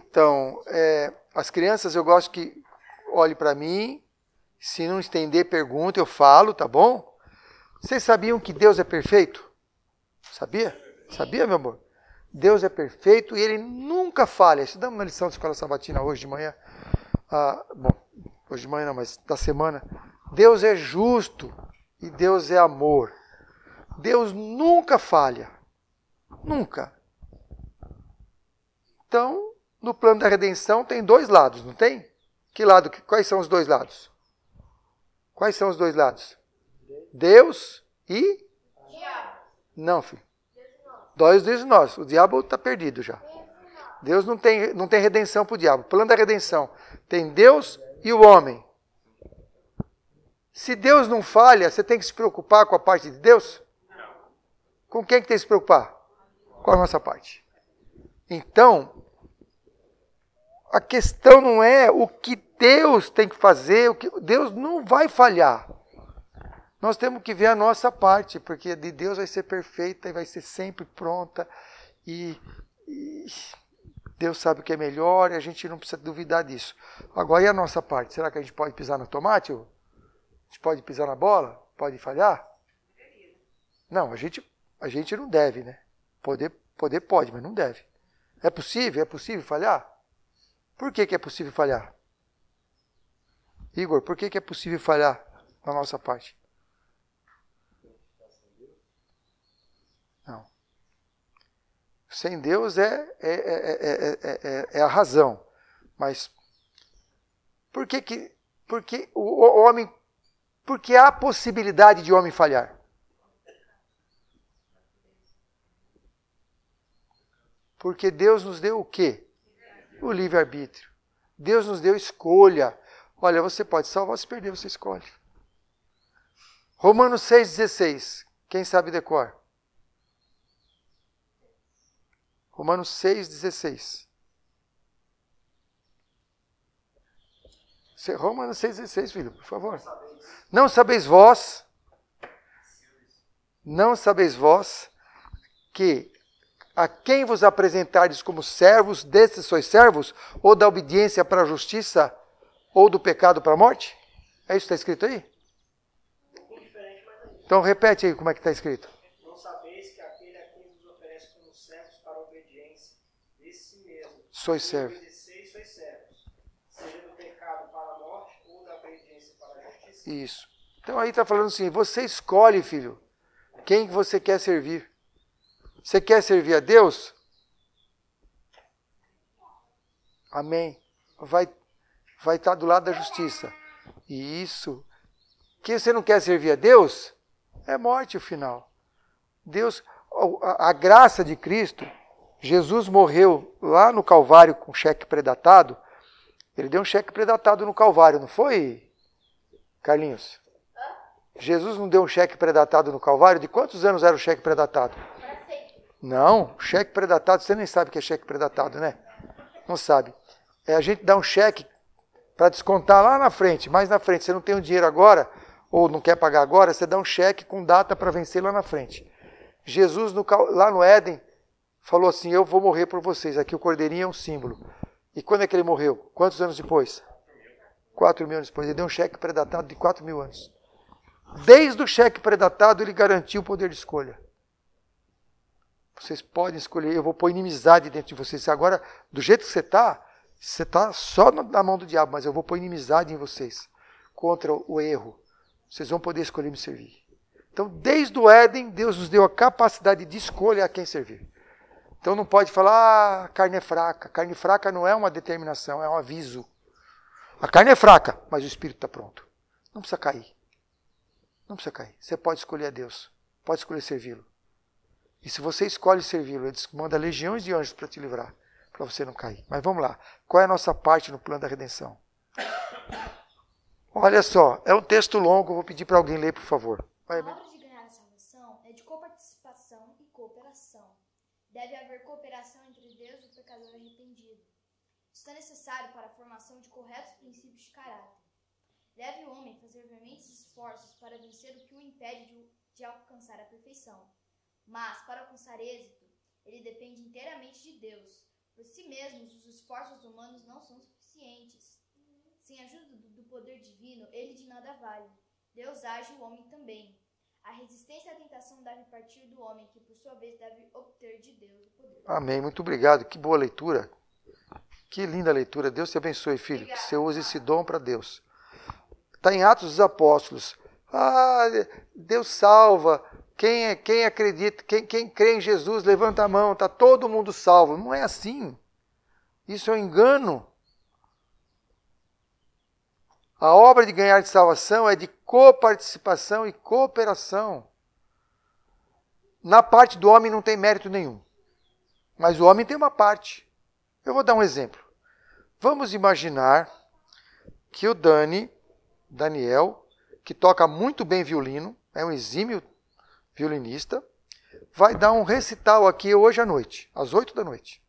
Então, as crianças, eu gosto que olhem para mim. Se não entender, pergunta, eu falo, tá bom? Vocês sabiam que Deus é perfeito? Sabia? Sabia, meu amor? Deus é perfeito e Ele nunca falha. Estudamos na lição de escola sabatina hoje de manhã. Bom, hoje de manhã não, mas da semana. Deus é justo e Deus é amor. Deus nunca falha. Nunca. Então, no plano da redenção tem dois lados, não tem? Quais são os dois lados? Quais são os dois lados? Deus e? Diabo. Não, filho. Deus e nós. O diabo está perdido já. Deus não tem redenção para o diabo. O plano da redenção tem Deus e o homem. Se Deus não falha, você tem que se preocupar com a parte de Deus? Com quem que tem que se preocupar? Com a nossa parte. Então, a questão não é o que Deus tem que fazer, Deus não vai falhar. Nós temos que ver a nossa parte, porque de Deus vai ser perfeita e vai ser sempre pronta. E Deus sabe o que é melhor e a gente não precisa duvidar disso. Agora, e a nossa parte? Será que a gente pode pisar no tomate? A gente pode pisar na bola? Pode falhar? Não, a gente não deve, né? Poder pode, mas não deve. É possível? É possível falhar? Por que é possível falhar? Igor, por que é possível falhar na nossa parte? Não. Sem Deus é a razão. Mas porque o homem, porque há possibilidade de o homem falhar? Porque Deus nos deu o quê? O livre-arbítrio. Deus nos deu escolha. Olha, você pode salvar ou se perder, você escolhe. Romanos 6,16. Quem sabe decor? Romanos 6,16. Romanos 6,16, filho, por favor. Não sabeis vós que a quem vos apresentardes como servos, desses sois servos, ou da obediência para a justiça, ou do pecado para a morte? É isso que está escrito aí? Então repete aí como é que está escrito. Não sabeis que aquele a quem vos oferece como servos para a obediência, desse mesmo, sois servos. Sois servos, seja do pecado para a morte, ou da obediência para a justiça. Isso. Então aí está falando assim, você escolhe, filho, quem você quer servir. Você quer servir a Deus? Amém. Vai estar do lado da justiça. E isso. Que você não quer servir a Deus? É morte o final. Deus, a graça de Cristo, Jesus morreu lá no Calvário com cheque predatado. Ele deu um cheque predatado no Calvário, não foi, Carlinhos? Jesus não deu um cheque predatado no Calvário? De quantos anos era o cheque predatado? Não, cheque predatado, você nem sabe o que é cheque predatado, né? Não sabe. A gente dá um cheque para descontar lá na frente, mais na frente. Você não tem o dinheiro agora, ou não quer pagar agora, você dá um cheque com data para vencer lá na frente. Jesus, lá no Éden, falou assim, eu vou morrer por vocês. Aqui o cordeirinho é um símbolo. E quando é que ele morreu? Quantos anos depois? 4.000 anos depois. Ele deu um cheque predatado de 4.000 anos. Desde o cheque predatado, ele garantiu o poder de escolha. Vocês podem escolher, eu vou pôr inimizade dentro de vocês. Agora, do jeito que você está só na mão do diabo, mas eu vou pôr inimizade em vocês contra o erro. Vocês vão poder escolher me servir. Então, desde o Éden, Deus nos deu a capacidade de escolha a quem servir. Então, não pode falar, a carne é fraca. A carne fraca não é uma determinação, é um aviso. A carne é fraca, mas o espírito está pronto. Não precisa cair. Não precisa cair. Você pode escolher a Deus. Pode escolher servi-lo. E se você escolhe servi-lo, ele manda legiões de anjos para te livrar, para você não cair. Mas vamos lá. Qual é a nossa parte no plano da redenção? Olha só, é um texto longo, eu vou pedir para alguém ler, por favor. A obra de ganhar a salvação é de coparticipação e cooperação. Deve haver cooperação entre Deus e o pecador arrependido. Isso é necessário para a formação de corretos princípios de caráter. Deve o homem fazer veementes esforços para vencer o que o impede de alcançar a perfeição. Mas, para alcançar êxito, ele depende inteiramente de Deus, Por si mesmos, os esforços humanos não são suficientes. Sem a ajuda do poder divino, ele de nada vale. Deus age, o homem também. A resistência à tentação deve partir do homem, que por sua vez deve obter de Deus o poder. Amém. Muito obrigado. Que boa leitura. Que linda leitura. Deus te abençoe, filho. Obrigada. Que você use esse dom para Deus. Está em Atos dos Apóstolos. Deus salva. Quem acredita, quem crê em Jesus, levanta a mão. Está todo mundo salvo. Não é assim. Isso é um engano. A obra de ganhar de salvação é de coparticipação e cooperação. Na parte do homem não tem mérito nenhum. Mas o homem tem uma parte. Eu vou dar um exemplo. Vamos imaginar que o Daniel, que toca muito bem violino, é um exímio violinista, vai dar um recital aqui hoje à noite, às 8 da noite.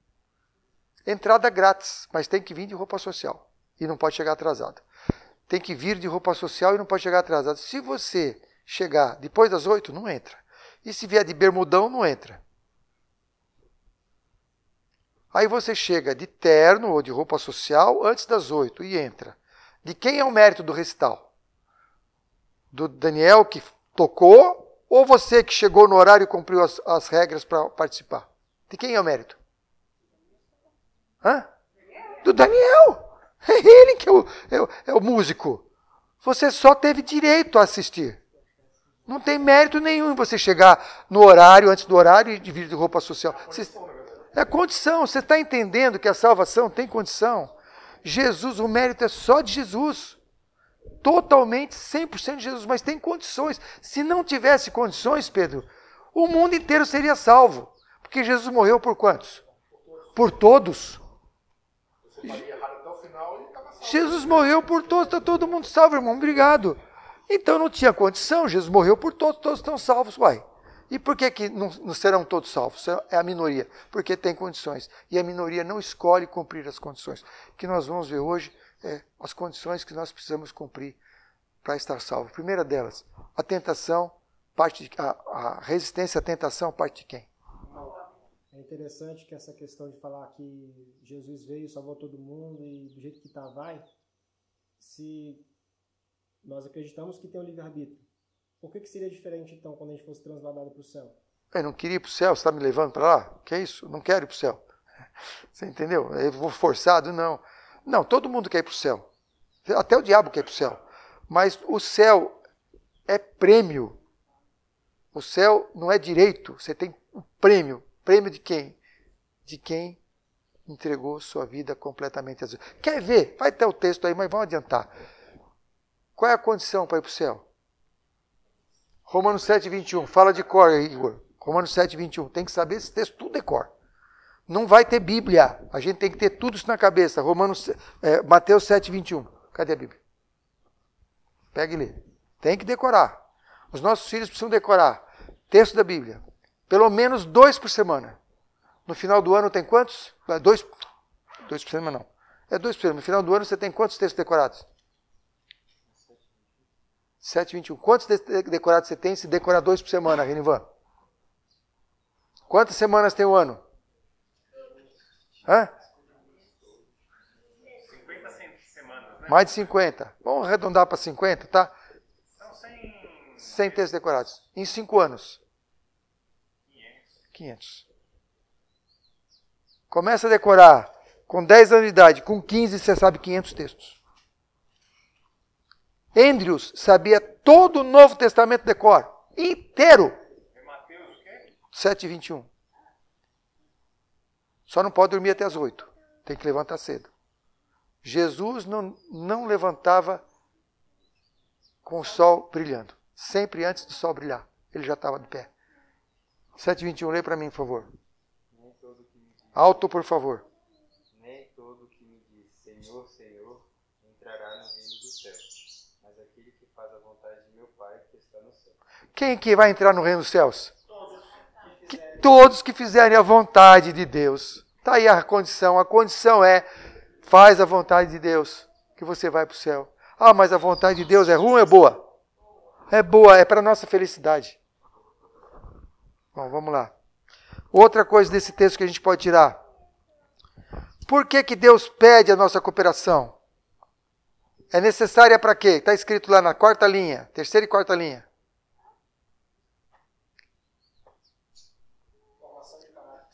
Entrada grátis, mas tem que vir de roupa social e não pode chegar atrasado. Tem que vir de roupa social e não pode chegar atrasado. Se você chegar depois das 8, não entra. E se vier de bermudão, não entra. Aí você chega de terno ou de roupa social antes das 8 e entra. De quem é o mérito do recital? Do Daniel que tocou ou você que chegou no horário e cumpriu as regras para participar? De quem é o mérito? Do Daniel! É ele que é o músico. Você só teve direito a assistir. Não tem mérito nenhum em você chegar no horário, antes do horário, e vir de roupa social. É condição. Você está entendendo que a salvação tem condição? Jesus, o mérito é só de Jesus. Totalmente, 100% de Jesus. Mas tem condições. Se não tivesse condições, Pedro, o mundo inteiro seria salvo. Porque Jesus morreu por quantos? Por todos. Jesus morreu por todos, está todo mundo salvo, irmão, obrigado. Então não tinha condição, Jesus morreu por todos, todos estão salvos, uai. E por que não serão todos salvos? É a minoria, porque tem condições. E a minoria não escolhe cumprir as condições. O que nós vamos ver hoje é as condições que nós precisamos cumprir para estar salvo. Primeira delas, a tentação, a resistência à tentação, parte de quem? É interessante que essa questão de falar que Jesus veio, salvou todo mundo e do jeito que está vai, se nós acreditamos que tem um livre-arbítrio, por que seria diferente então quando a gente fosse transladado para o céu? Eu não queria ir para o céu, você está me levando para lá? Que é isso? Eu não quero ir para o céu. Você entendeu? Eu vou forçado? Não. Não, todo mundo quer ir para o céu. Até o diabo quer ir para o céu. Mas o céu é prêmio. O céu não é direito, você tem um prêmio. Prêmio de quem? De quem entregou sua vida completamente a Jesus. Quer ver? Vai ter o texto aí, mas vamos adiantar. Qual é a condição para ir para o céu? Romanos 7:21. Fala de cor, Igor. Romanos 7:21. Tem que saber esse texto tudo de cor. Não vai ter Bíblia. A gente tem que ter tudo isso na cabeça. Mateus 7:21. Cadê a Bíblia? Pega e lê. Tem que decorar. Os nossos filhos precisam decorar. Texto da Bíblia. Pelo menos 2 por semana. No final do ano tem quantos? 2 por semana não. É 2 por semana. No final do ano você tem quantos textos decorados? 7:21. Quantos textos decorados você tem se decorar 2 por semana, Renivan? Quantas semanas tem o ano? 50 semanas, né? Mais de 50. Vamos arredondar para 50, tá? São 100 textos decorados. Em 5 anos. 500. Começa a decorar com 10 anos de idade, com 15 você sabe 500 textos. Andrews sabia todo o Novo Testamento de cor, inteiro. É Mateus o quê? 7:21. Só não pode dormir até as 8. Tem que levantar cedo. Jesus não levantava com o sol brilhando. Sempre antes do sol brilhar. Ele já estava de pé. 7:21, lê para mim, por favor. Alto, por favor. Nem todo que me diz Senhor, Senhor, entrará no reino dos céus, mas aquele que faz a vontade de meu Pai que está no céu. Quem que vai entrar no reino dos céus? Todos que fizerem a vontade de Deus. Está aí a condição. A condição é, faz a vontade de Deus, que você vai para o céu. Ah, mas a vontade de Deus é ruim ou é boa? É boa, é para a nossa felicidade. Bom, vamos lá. Outra coisa desse texto que a gente pode tirar. Por que Deus pede a nossa cooperação? É necessária para quê? Está escrito lá na quarta linha, terceira e quarta linha.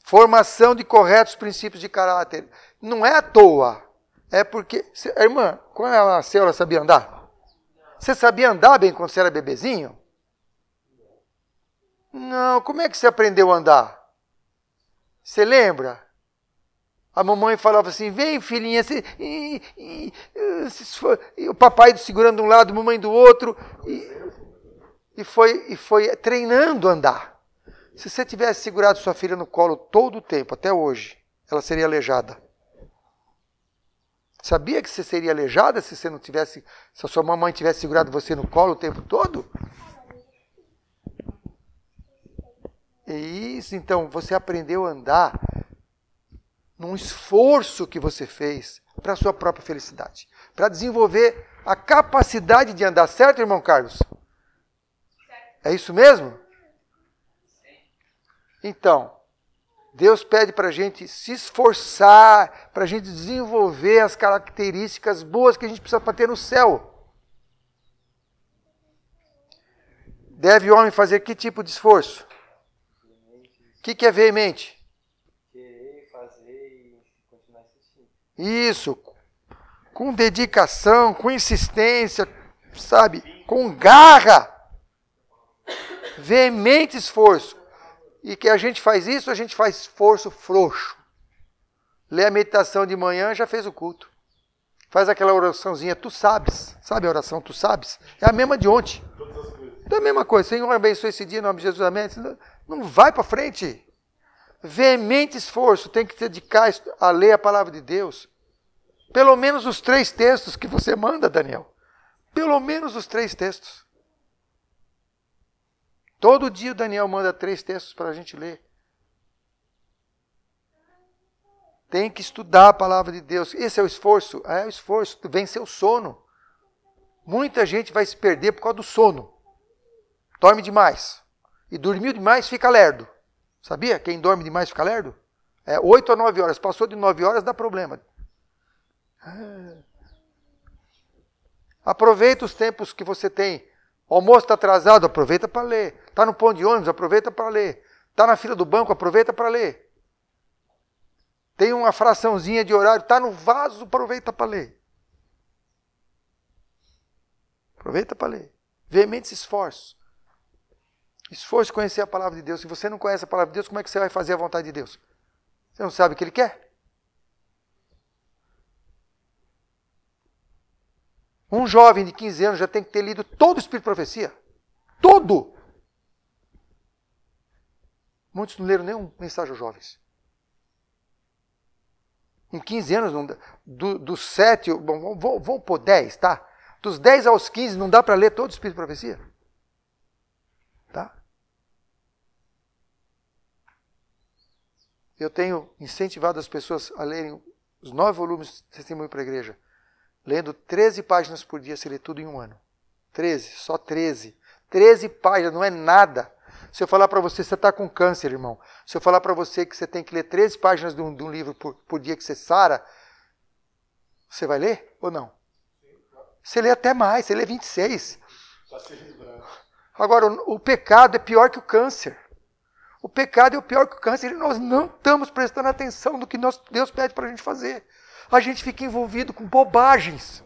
Formação de corretos princípios de caráter. Não é à toa. É porque... Irmã, quando ela nasceu, ela sabia andar? Você sabia andar bem quando você era bebezinho? Não. Como é que você aprendeu a andar? Você lembra? A mamãe falava assim, vem filhinha, e o papai segurando de um lado, a mamãe do outro, e foi treinando a andar. Se você tivesse segurado sua filha no colo todo o tempo, até hoje, ela seria aleijada. Sabia que você seria aleijada se você não tivesse, se a sua mamãe tivesse segurado você no colo o tempo todo? É isso, então, você aprendeu a andar num esforço que você fez para a sua própria felicidade. Para desenvolver a capacidade de andar. Certo, irmão Carlos? É isso mesmo? Então, Deus pede para a gente se esforçar, para a gente desenvolver as características boas que a gente precisa para ter no céu. Deve o homem fazer que tipo de esforço? O que é veemente? Querer, fazer e continuar insistindo. Isso, com dedicação, com insistência, sabe? Com garra. Veemente esforço. E que a gente faz isso, a gente faz esforço frouxo. Lê a meditação de manhã, já fez o culto. Faz aquela oraçãozinha, tu sabes. Sabe a oração, tu sabes? É a mesma de ontem. É a mesma coisa. Senhor, abençoe esse dia, em nome de Jesus, amém. Não vai para frente. Veemente esforço, tem que se dedicar a ler a palavra de Deus. Pelo menos os 3 textos que você manda, Daniel. Pelo menos os 3 textos. Todo dia o Daniel manda 3 textos para a gente ler. Tem que estudar a palavra de Deus. Esse é o esforço? É o esforço. Vencer o sono. Muita gente vai se perder por causa do sono. Dorme demais. E dormiu demais, fica lerdo. Sabia? Quem dorme demais fica lerdo? 8 a 9 horas. Passou de 9 horas, dá problema. Aproveita os tempos que você tem. O almoço está atrasado, aproveita para ler. Está no ponto de ônibus, aproveita para ler. Está na fila do banco, aproveita para ler. Tem uma fraçãozinha de horário, está no vaso, aproveita para ler. Aproveita para ler. Veemente esforço. Esforço em conhecer a palavra de Deus. Se você não conhece a palavra de Deus, como é que você vai fazer a vontade de Deus? Você não sabe o que Ele quer? Um jovem de 15 anos já tem que ter lido todo o Espírito de Profecia. Todo! Muitos não leram nenhum mensagem aos jovens. Em 15 anos, dos 7, vamos pôr 10, tá? Dos 10 aos 15 não dá para ler todo o Espírito de Profecia. Tá? Eu tenho incentivado as pessoas a lerem os 9 volumes de Testemunho para a Igreja. Lendo 13 páginas por dia, se lê tudo em um ano. 13, só 13. 13 páginas, não é nada. Se eu falar para você, você está com câncer, irmão. Se eu falar para você que você tem que ler 13 páginas de um livro por dia que você sara, você vai ler ou não? Você lê até mais, você lê 26. Agora, o pecado é pior que o câncer. O pecado é o pior que o câncer e nós não estamos prestando atenção no que Deus pede para a gente fazer. A gente fica envolvido com bobagens.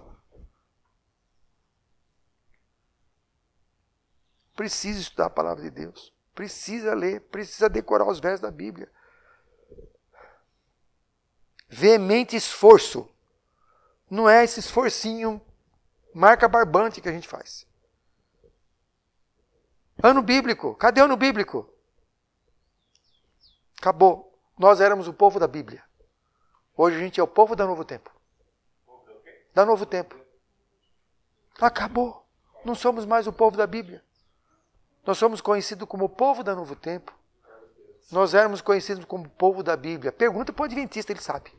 Precisa estudar a palavra de Deus. Precisa ler, precisa decorar os versos da Bíblia. Veemente esforço. Não é esse esforcinho, marca barbante que a gente faz. Ano bíblico. Cadê o ano bíblico? Acabou. Nós éramos o povo da Bíblia. Hoje a gente é o povo da Novo Tempo. Da Novo Tempo. Acabou. Não somos mais o povo da Bíblia. Nós somos conhecidos como o povo da Novo Tempo. Nós éramos conhecidos como o povo da Bíblia. Pergunta para o adventista, ele sabe.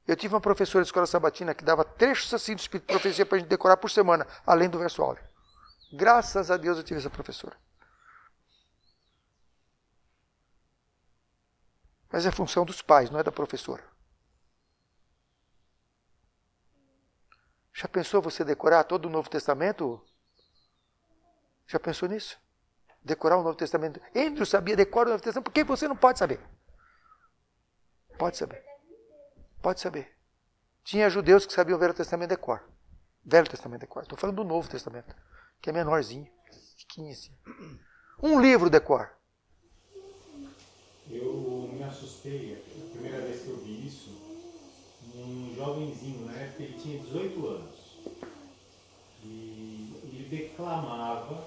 Eu tive uma professora de escola sabatina que dava trechos assim do Espírito de Profecia para a gente decorar por semana, além do verso áureo. Graças a Deus eu tive essa professora. Mas é função dos pais, não é da professora. Já pensou você decorar todo o Novo Testamento? Já pensou nisso? Decorar o Novo Testamento? Andrew sabia, decora o Novo Testamento. Por que você não pode saber? Pode saber. Pode saber. Tinha judeus que sabiam o Velho Testamento decor. Velho Testamento decor. Estou falando do Novo Testamento, que é menorzinho, pequenininho assim. Um livro decor. Eu me assustei, a primeira vez que eu vi isso, um jovenzinho, na época ele tinha 18 anos. E ele declamava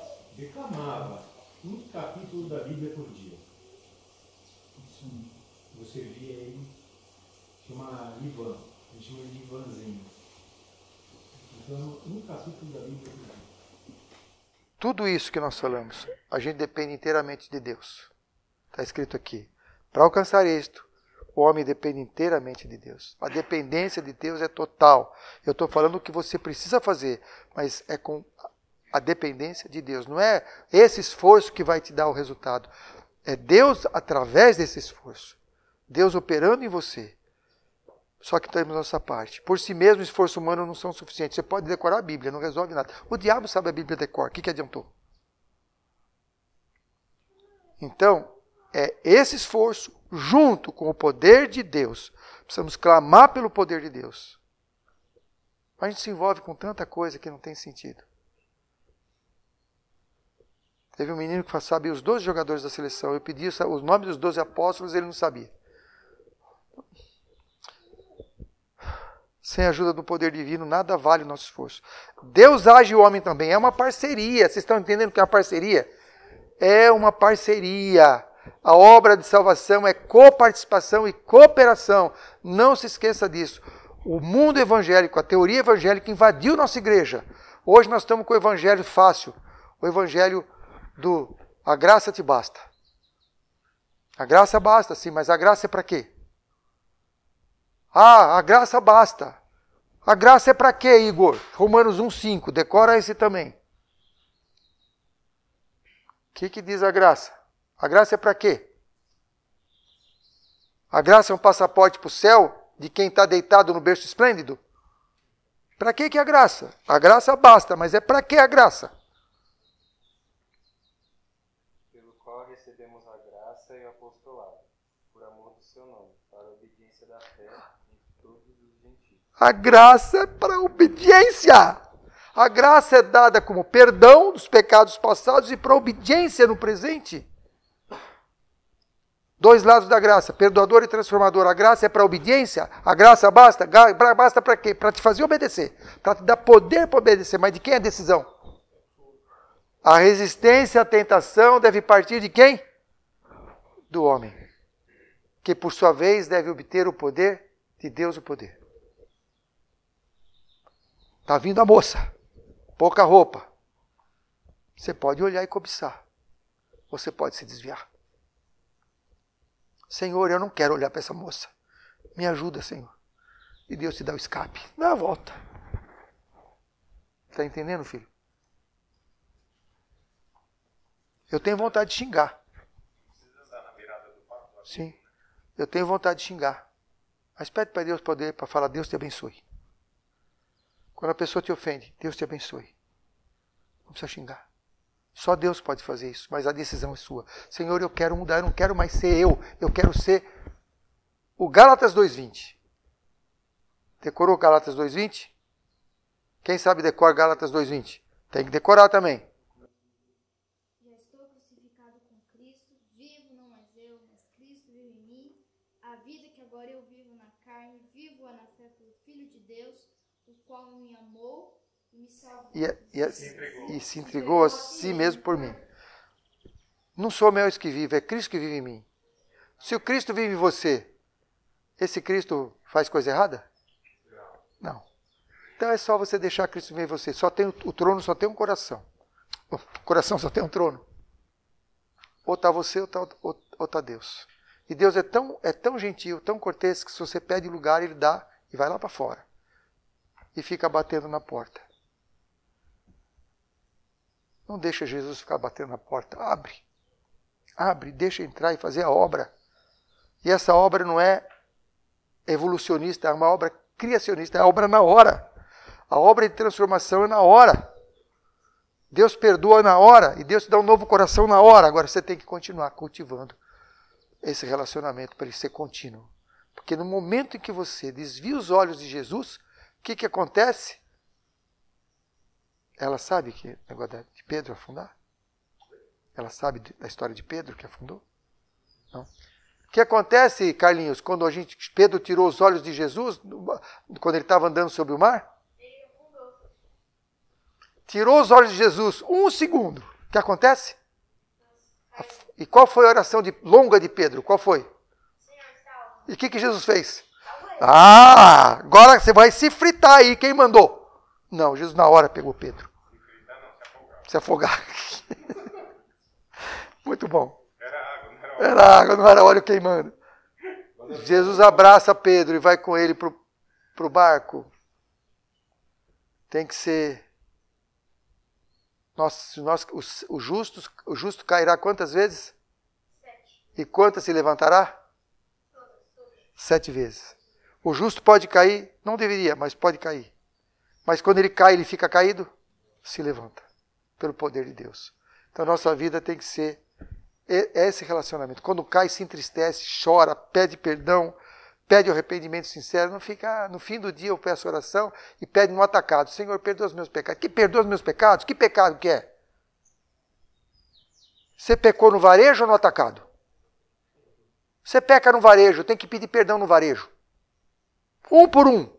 um capítulo da Bíblia por dia. Isso, você via ele, chama Ivan, a gente chama de Ivanzinho. Então, um capítulo da Bíblia por dia. Tudo isso que nós falamos, a gente depende inteiramente de Deus. Está escrito aqui. Para alcançar isto, o homem depende inteiramente de Deus. A dependência de Deus é total. Eu estou falando o que você precisa fazer, mas é com a dependência de Deus. Não é esse esforço que vai te dar o resultado. É Deus através desse esforço. Deus operando em você. Só que temos nossa parte. Por si mesmo, o esforço humano não são suficientes. Você pode decorar a Bíblia, não resolve nada. O diabo sabe a Bíblia de cor. O que adiantou? Então, é esse esforço junto com o poder de Deus. Precisamos clamar pelo poder de Deus. A gente se envolve com tanta coisa que não tem sentido. Teve um menino que sabia os 12 jogadores da seleção. Eu pedi os nomes dos 12 apóstolos e ele não sabia. Sem a ajuda do poder divino, nada vale o nosso esforço. Deus age e o homem também. É uma parceria. Vocês estão entendendo o que é uma parceria? É uma parceria. A obra de salvação é coparticipação e cooperação. Não se esqueça disso. O mundo evangélico, a teoria evangélica invadiu nossa igreja. Hoje nós estamos com o evangelho fácil. O evangelho do a graça te basta. A graça basta, sim, mas a graça é para quê? Ah, a graça basta. A graça é para quê, Igor? Romanos 1,5. Decora esse também. O que diz a graça? A graça é para quê? A graça é um passaporte para o céu de quem está deitado no berço esplêndido? Para que é a graça? A graça basta, mas é para que a graça? Pelo qual recebemos a graça e o apostolado, por amor do seu nome, para a obediência da fé entre todos os gentios. A graça é para a obediência. A graça é dada como perdão dos pecados passados e para a obediência no presente. Dois lados da graça, perdoador e transformador. A graça é para a obediência, a graça basta. Basta para quê? Para te fazer obedecer, para te dar poder para obedecer. Mas de quem é a decisão? A resistência à tentação deve partir de quem? Do homem. Que por sua vez deve obter o poder de Deus, o poder. Está vindo a moça, pouca roupa. Você pode olhar e cobiçar. Você pode se desviar. Senhor, eu não quero olhar para essa moça. Me ajuda, Senhor. E Deus te dá o escape. Dá a volta. Está entendendo, filho? Eu tenho vontade de xingar. Sim. Eu tenho vontade de xingar. Mas pede para Deus poder, para falar, Deus te abençoe. Quando a pessoa te ofende, Deus te abençoe. Não precisa xingar. Só Deus pode fazer isso, mas a decisão é sua. Senhor, eu quero mudar, eu não quero mais ser eu quero ser o Gálatas 2:20. Decorou Gálatas 2:20? Quem sabe decora Gálatas 2:20? Tem que decorar também. Já estou crucificado com Cristo, vivo não mais eu, mas Cristo vive em mim. A vida que agora eu vivo na carne, vivo-a na fé pelo Filho de Deus, o qual me amou e me salvou. E se entregou a si mesmo por mim. Não sou eu que vive, é Cristo que vive em mim. Se o Cristo vive em você, esse Cristo faz coisa errada? Não. Então é só você deixar Cristo viver em você. Só tem o trono, só tem um coração. O coração só tem um trono. Ou está você ou está Deus. E Deus é tão gentil, tão cortês, que se você pede lugar, Ele dá e vai lá para fora. E fica batendo na porta. Não deixa Jesus ficar batendo na porta. Abre, deixa entrar e fazer a obra. E essa obra não é evolucionista, é uma obra criacionista, é a obra na hora. A obra de transformação é na hora. Deus perdoa na hora e Deus te dá um novo coração na hora. Agora você tem que continuar cultivando esse relacionamento para ele ser contínuo. Porque no momento em que você desvia os olhos de Jesus, o que acontece? Ela sabe que o negócio de Pedro afundar? Ela sabe da história de Pedro que afundou? Não. O que acontece, Carlinhos, quando Pedro tirou os olhos de Jesus, quando ele estava andando sobre o mar? Tirou os olhos de Jesus, 1 segundo. O que acontece? E qual foi a oração longa de Pedro? Qual foi? E o que Jesus fez? Agora você vai se fritar aí, quem mandou? Não, Jesus na hora pegou Pedro. Se afogar. Muito bom. Era água, não era óleo queimando. Jesus abraça Pedro e vai com ele para o barco. Tem que ser... O justo cairá quantas vezes? 7. E quantas se levantará? 7 vezes. O justo pode cair? Não deveria, mas pode cair. Mas quando ele cai, ele fica caído? Se levanta. Pelo poder de Deus. Então a nossa vida tem que ser esse relacionamento. Quando cai, se entristece, chora, pede perdão, pede arrependimento sincero. Não fica, no fim do dia eu peço oração e pede no atacado. Senhor, perdoa os meus pecados. Que perdoa os meus pecados? Que pecado que é? Você pecou no varejo ou no atacado? Você peca no varejo, tem que pedir perdão no varejo. 1 por 1.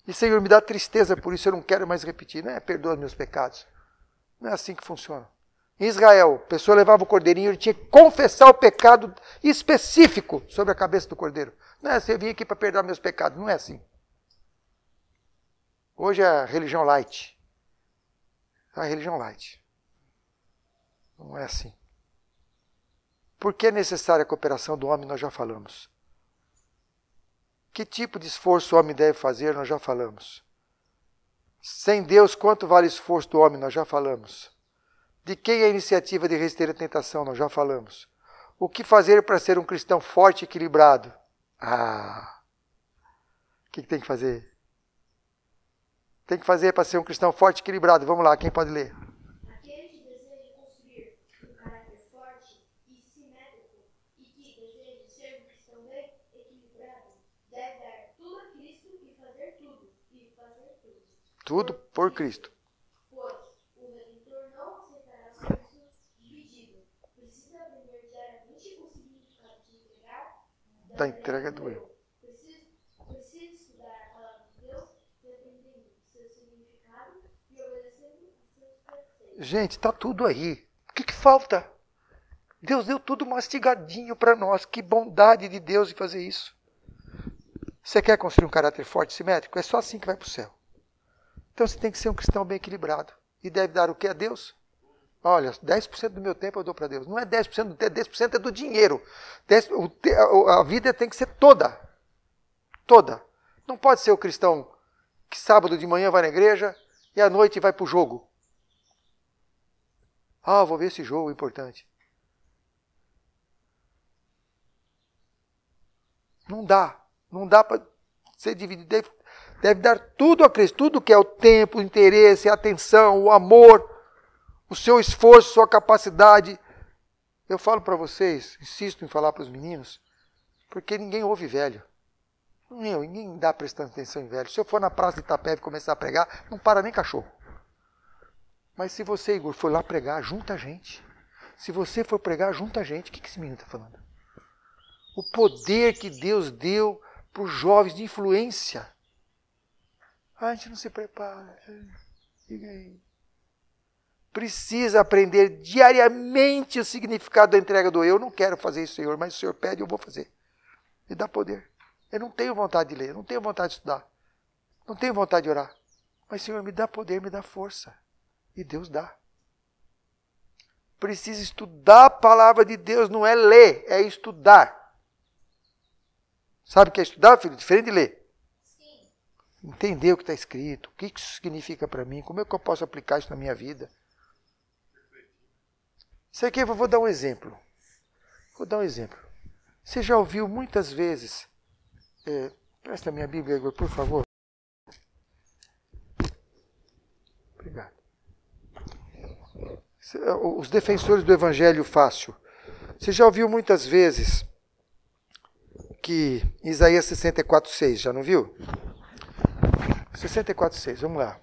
E Senhor, me dá tristeza por isso, eu não quero mais repetir. Não é perdoa os meus pecados. Não é assim que funciona. Em Israel, a pessoa levava o cordeirinho, ele tinha que confessar o pecado específico sobre a cabeça do cordeiro. Não é assim, eu vim aqui para perdoar meus pecados. Não é assim. Hoje é a religião light. A religião light. Não é assim. Por que é necessária a cooperação do homem, nós já falamos. Que tipo de esforço o homem deve fazer, nós já falamos. Sem Deus, quanto vale o esforço do homem, nós já falamos. De quem é a iniciativa de resistir à tentação, nós já falamos. O que fazer para ser um cristão forte e equilibrado? O que tem que fazer? Tem que fazer para ser um cristão forte e equilibrado. Vamos lá, quem pode ler? Aquele que deseja construir um caráter forte e simétrico e que deseja ser um cristão bem equilibrado, deve dar tudo a Cristo e fazer tudo. Tudo por Cristo. Pois o Redentor não aceitará serviço dividido. Precisa aprender diariamente o significado de entregar Da entrega do eu. Precisa estudar a palavra de Deus e aprender seu significado e obedecendo a seus preceitos. Gente, está tudo aí. O que falta? Deus deu tudo mastigadinho para nós. Que bondade de Deus em fazer isso. Você quer construir um caráter forte e simétrico? É só assim que vai para o céu. Então você tem que ser um cristão bem equilibrado. E deve dar o que a Deus? Olha, 10% do meu tempo eu dou para Deus. Não é 10% do tempo, 10% é do dinheiro. A vida tem que ser toda. Toda. Não pode ser o cristão que sábado de manhã vai na igreja e à noite vai para o jogo. Vou ver esse jogo importante. Não dá. Não dá para ser dividido. Deve dar tudo a Cristo. Tudo que é o tempo, o interesse, a atenção, o amor, o seu esforço, sua capacidade. Eu falo para vocês, insisto em falar para os meninos, porque ninguém ouve velho. Ninguém dá prestando atenção em velho. Se eu for na praça de Itapeva e começar a pregar, não para nem cachorro. Mas se você, Igor, for lá pregar, junta a gente. Se você for pregar, junta a gente. O que esse menino está falando? O poder que Deus deu para os jovens de influência. A gente não se prepara. Diga aí. Precisa aprender diariamente o significado da entrega do eu. Não quero fazer isso, Senhor, mas o Senhor pede, eu vou fazer. Me dá poder. Eu não tenho vontade de ler, eu não tenho vontade de estudar. Não tenho vontade de orar. Mas, Senhor, me dá poder, me dá força. E Deus dá. Precisa estudar a palavra de Deus, não é ler, é estudar. Sabe o que é estudar, filho? Diferente de ler. Entender o que está escrito, o que isso significa para mim, como é que eu posso aplicar isso na minha vida. Isso aqui eu vou dar um exemplo. Você já ouviu muitas vezes... presta a minha Bíblia, Igor, por favor. Obrigado. Os defensores do Evangelho fácil. Você já ouviu muitas vezes que Isaías 64:6, já não viu? 64:6, vamos lá.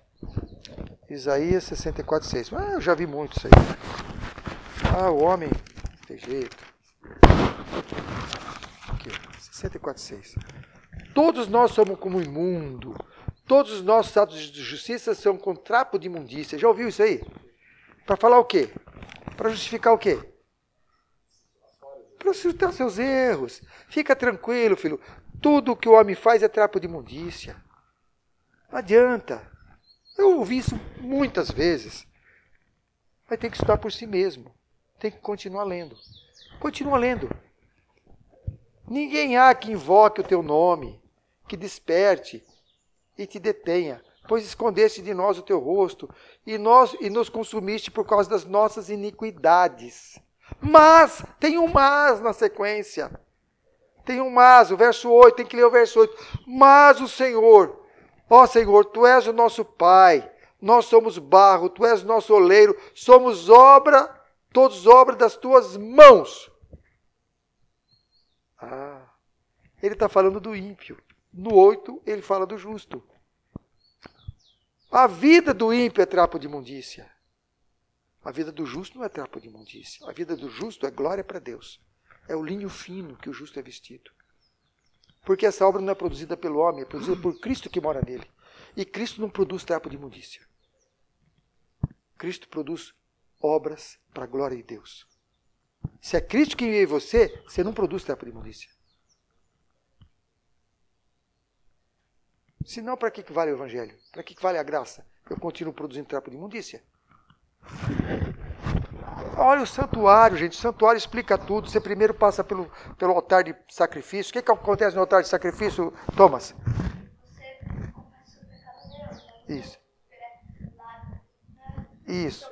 Isaías 64:6. Eu já vi muito isso aí. O homem tem jeito. Aqui, 64:6. Todos nós somos como imundo. Todos os nossos atos de justiça são com trapo de imundícia. Já ouviu isso aí? Para falar o quê? Para justificar o quê? Para justificar seus erros. Fica tranquilo, filho. Tudo que o homem faz é trapo de imundícia. Não adianta. Eu ouvi isso muitas vezes. Mas tem que estudar por si mesmo. Tem que continuar lendo. Continua lendo. Ninguém há que invoque o teu nome, que desperte e te detenha, pois escondeste de nós o teu rosto e nos consumiste por causa das nossas iniquidades. Mas, tem um mas na sequência. Tem um mas, o verso 8, tem que ler o verso 8. Mas o Senhor, ó Senhor, Tu és o nosso Pai, nós somos barro, Tu és o nosso oleiro, somos todos obra das Tuas mãos. Ele está falando do ímpio. No 8, ele fala do justo. A vida do ímpio é trapo de imundícia. A vida do justo não é trapo de imundícia. A vida do justo é glória para Deus. É o linho fino que o justo é vestido. Porque essa obra não é produzida pelo homem, é produzida por Cristo que mora nele. E Cristo não produz trapo de imundícia. Cristo produz obras para a glória de Deus. Se é Cristo que vive em você, você não produz trapo de imundícia. Senão, para que vale o Evangelho? Para que vale a graça? Eu continuo produzindo trapo de imundícia. Olha o santuário, gente. O santuário explica tudo. Você primeiro passa pelo altar de sacrifício. O que acontece no altar de sacrifício, Thomas? Você confessa o pecado a Deus. Isso. Isso. Isso.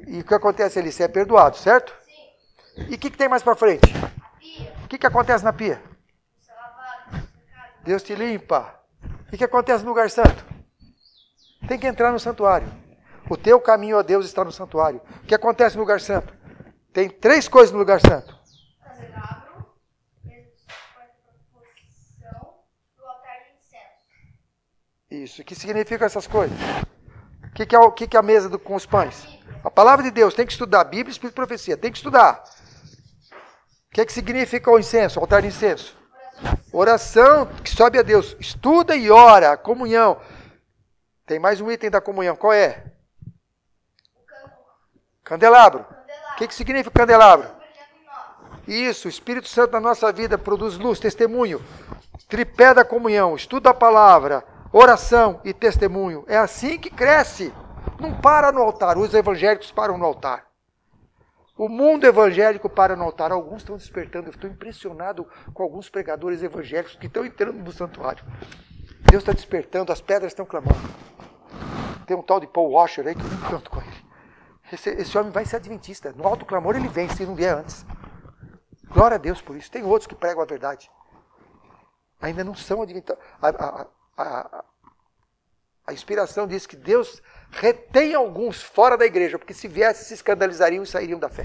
E o que acontece ali? Você é perdoado, certo? Sim. E o que tem mais para frente? A pia. O que acontece na pia? Você é lavado, você é pecado. Deus te limpa. O que acontece no lugar santo? Tem que entrar no santuário. O teu caminho a Deus está no santuário. O que acontece no lugar santo? Tem 3 coisas no lugar santo. Candelabro, mesa de proposição, do altar de incenso. Isso. O que significam essas coisas? O que é a mesa com os pães? A palavra de Deus. Tem que estudar. Bíblia, Espírito e Profecia. Tem que estudar. O que significa o incenso, o altar de incenso? Oração que sobe a Deus. Estuda e ora. Comunhão. Tem mais um item da comunhão. Qual é? Candelabro. O que significa candelabro? Isso, o Espírito Santo na nossa vida produz luz, testemunho. Tripé da comunhão, estudo da palavra, oração e testemunho. É assim que cresce. Não para no altar. Os evangélicos param no altar. O mundo evangélico para no altar. Alguns estão despertando. Eu estou impressionado com alguns pregadores evangélicos que estão entrando no santuário. Deus está despertando, as pedras estão clamando. Tem um tal de Paul Washer aí que eu não canto com ele. Esse homem vai ser adventista. No alto clamor ele vem, se não vier antes. Glória a Deus por isso. Tem outros que pregam a verdade. Ainda não são adventistas. A inspiração diz que Deus retém alguns fora da igreja, porque se viessem se escandalizariam e sairiam da fé.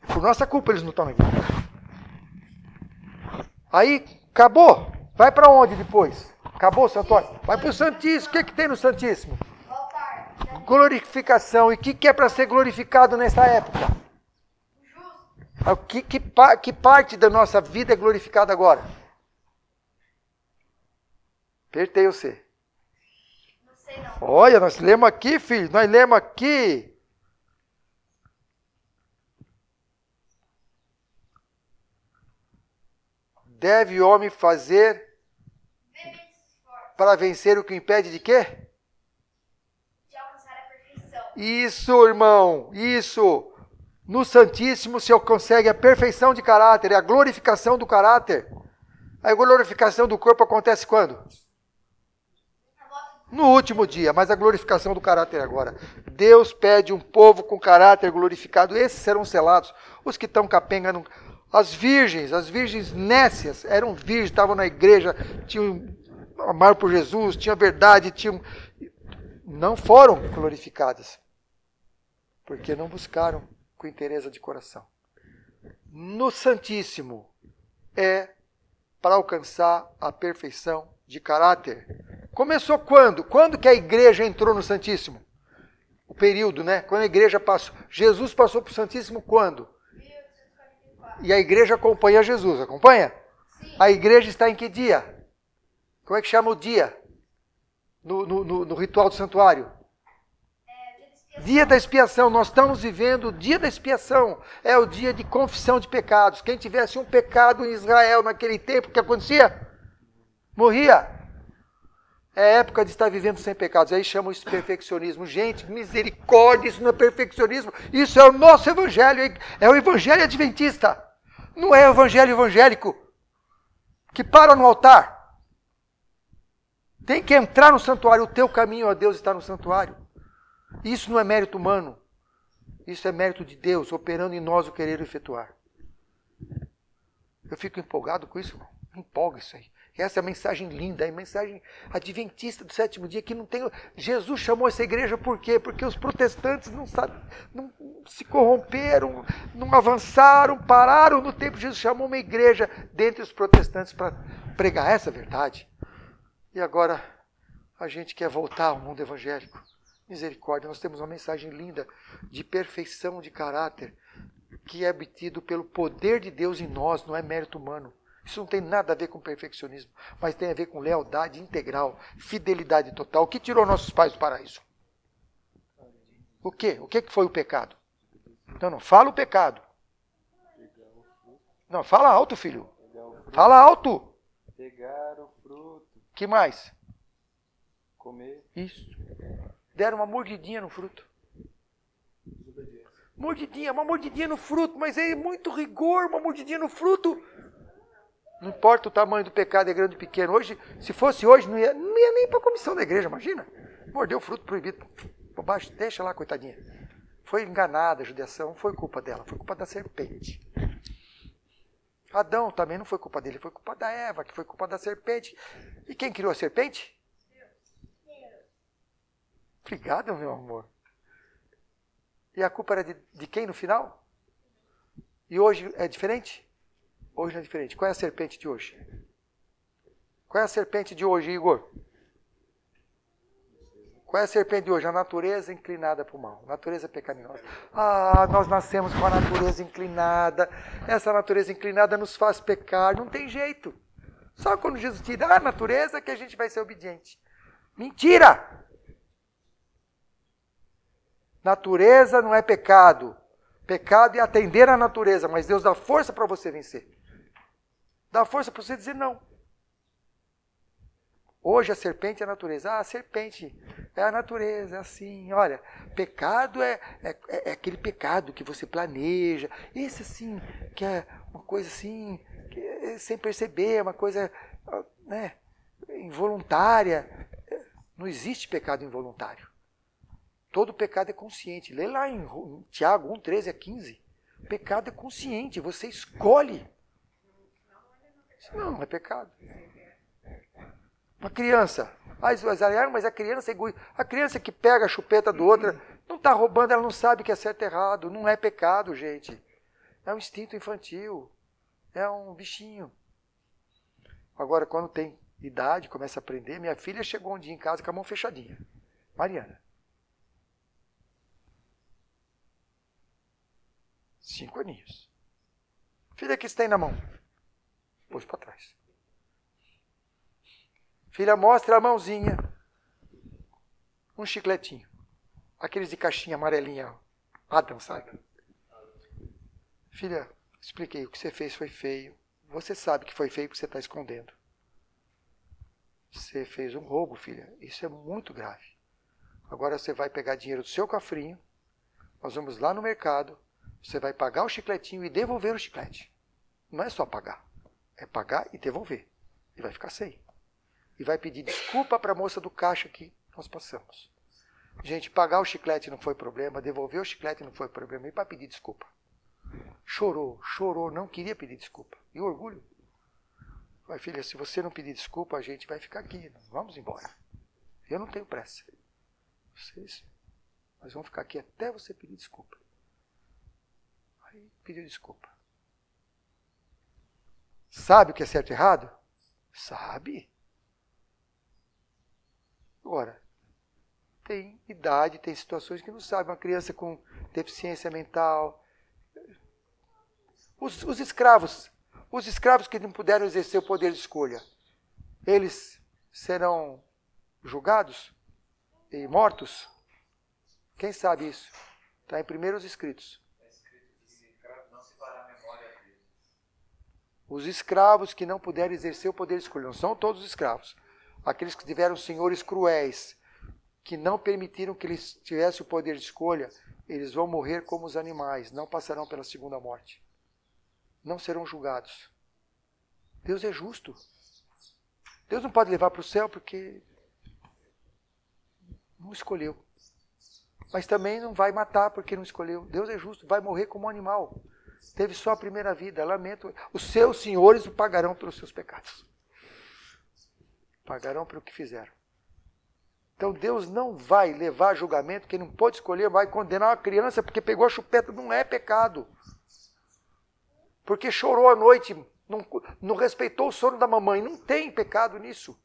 Por nossa culpa eles não estão na igreja. Aí, acabou. Vai para onde depois? Acabou o santuário? Vai para o Santíssimo. O que tem no Santíssimo? Glorificação. E o que é para ser glorificado nessa época? Que parte da nossa vida é glorificada agora? Apertei você. Não sei não. Olha, nós lemos aqui, filho. Nós lemos aqui. Deve o homem fazer para vencer o que o impede de quê? De alcançar a perfeição. Isso, irmão, isso. No Santíssimo se consegue a perfeição de caráter, a glorificação do caráter. A glorificação do corpo acontece quando? No último dia, mas a glorificação do caráter agora. Deus pede um povo com caráter glorificado. Esses serão selados. Os que estão capenga, as virgens nécias, eram virgens, estavam na igreja, tinham amor por Jesus, tinham verdade, não foram glorificadas. Porque não buscaram com inteireza de coração. No Santíssimo é para alcançar a perfeição de caráter. Começou quando? Quando que a igreja entrou no Santíssimo? O período, né? Quando a igreja passou. Jesus passou para o Santíssimo quando? 1844. E a igreja acompanha Jesus, acompanha? Sim. A igreja está em que dia? Como é que chama o dia? No ritual do santuário? Dia da expiação. Nós estamos vivendo o dia da expiação. É o dia de confissão de pecados. Quem tivesse um pecado em Israel naquele tempo, o que acontecia? Morria. É época de estar vivendo sem pecados. Aí chamam isso de perfeccionismo. Gente, misericórdia, isso não é perfeccionismo. Isso é o nosso evangelho. É o evangelho adventista. Não é o evangelho evangélico que para no altar. Tem que entrar no santuário. O teu caminho a Deus está no santuário. Isso não é mérito humano. Isso é mérito de Deus, operando em nós o querer efetuar. Eu fico empolgado com isso, irmão. Me empolga isso aí. Essa é a mensagem linda, a mensagem adventista do sétimo dia, que não tem... Jesus chamou essa igreja por quê? Porque os protestantes não se corromperam, não avançaram, pararam no tempo. Jesus chamou uma igreja dentre os protestantes para pregar essa verdade. E agora a gente quer voltar ao mundo evangélico. Misericórdia, nós temos uma mensagem linda de perfeição de caráter, que é obtido pelo poder de Deus em nós, não é mérito humano. Isso não tem nada a ver com perfeccionismo, mas tem a ver com lealdade integral, fidelidade total. O que tirou nossos pais do paraíso? O quê? O que foi o pecado? Não fala o pecado. Não, fala alto, filho. Fala alto. Pegar o fruto. Que mais? Comer. Isso. Deram uma mordidinha no fruto. Uma mordidinha no fruto, mas é muito rigor, uma mordidinha no fruto. Não importa o tamanho do pecado, é grande ou pequeno. Hoje, se fosse hoje, não ia nem para a comissão da igreja, imagina. Mordeu o fruto proibido. Por baixo, deixa lá, coitadinha. Foi enganada a judiação, não foi culpa dela, foi culpa da serpente. Adão também não foi culpa dele, foi culpa da Eva, que foi culpa da serpente. E quem criou a serpente? Deus. Obrigado, meu amor. E a culpa era de quem no final? E hoje é diferente? Hoje não é diferente. Qual é a serpente de hoje? Qual é a serpente de hoje, Igor? Qual é a serpente de hoje? A natureza inclinada para o mal. Natureza pecaminosa. Nós nascemos com a natureza inclinada. Essa natureza inclinada nos faz pecar. Não tem jeito. Só quando Jesus tira a natureza que a gente vai ser obediente. Mentira! Natureza não é pecado. Pecado é atender à natureza, mas Deus dá força para você vencer. Dá força para você dizer não. Hoje a serpente é a natureza. A serpente é a natureza, é assim. Olha, pecado é aquele pecado que você planeja. Esse assim, que é uma coisa assim, que é sem perceber, uma coisa involuntária. Não existe pecado involuntário. Todo pecado é consciente. Lê lá em Tiago 1, 13 a 15. Pecado é consciente, você escolhe. Isso não é pecado. Uma criança. Mas a criança é egoísta. A criança que pega a chupeta do outro, não está roubando, ela não sabe que é certo e errado. Não é pecado, gente. É um instinto infantil. É um bichinho. Agora, quando tem idade, começa a aprender. Minha filha chegou um dia em casa com a mão fechadinha. Mariana. 5 aninhos. Filha, o que você tem na mão? Pôs para trás. Filha, mostra a mãozinha. Um chicletinho. Aqueles de caixinha amarelinha. Adam, sabe? Filha, expliquei. O que você fez foi feio. Você sabe que foi feio porque você está escondendo. Você fez um roubo, filha. Isso é muito grave. Agora você vai pegar dinheiro do seu cofrinho. Nós vamos lá no mercado. Você vai pagar o chicletinho e devolver o chiclete. Não é só pagar. É pagar e devolver. E vai ficar sem. E vai pedir desculpa para a moça do caixa que Nós passamos. Gente, pagar o chiclete não foi problema, devolver o chiclete não foi problema, e para pedir desculpa. Chorou, não queria pedir desculpa. E o orgulho? Vai, filha, se você não pedir desculpa, a gente vai ficar aqui. Vamos embora. Eu não tenho pressa. Vocês, nós vamos ficar aqui até você pedir desculpa. Aí pediu desculpa. Sabe o que é certo e errado? Sabe. Agora, tem idade, tem situações que não sabe. Uma criança com deficiência mental. Os escravos que não puderam exercer o poder de escolha, eles serão julgados e mortos? Quem sabe isso? Está em primeiros escritos. Os escravos que não puderam exercer o poder de escolha, não são todos os escravos. Aqueles que tiveram senhores cruéis, que não permitiram que eles tivessem o poder de escolha, eles vão morrer como os animais, não passarão pela segunda morte. Não serão julgados. Deus é justo. Deus não pode levar para o céu porque não escolheu. Mas também não vai matar porque não escolheu. Deus é justo, vai morrer como um animal. Teve só a primeira vida, lamento. Os seus senhores o pagarão pelos seus pecados. Pagarão pelo que fizeram. Então Deus não vai levar a julgamento, quem não pode escolher vai condenar uma criança porque pegou a chupeta, não é pecado. Porque chorou à noite, não respeitou o sono da mamãe, não tem pecado nisso.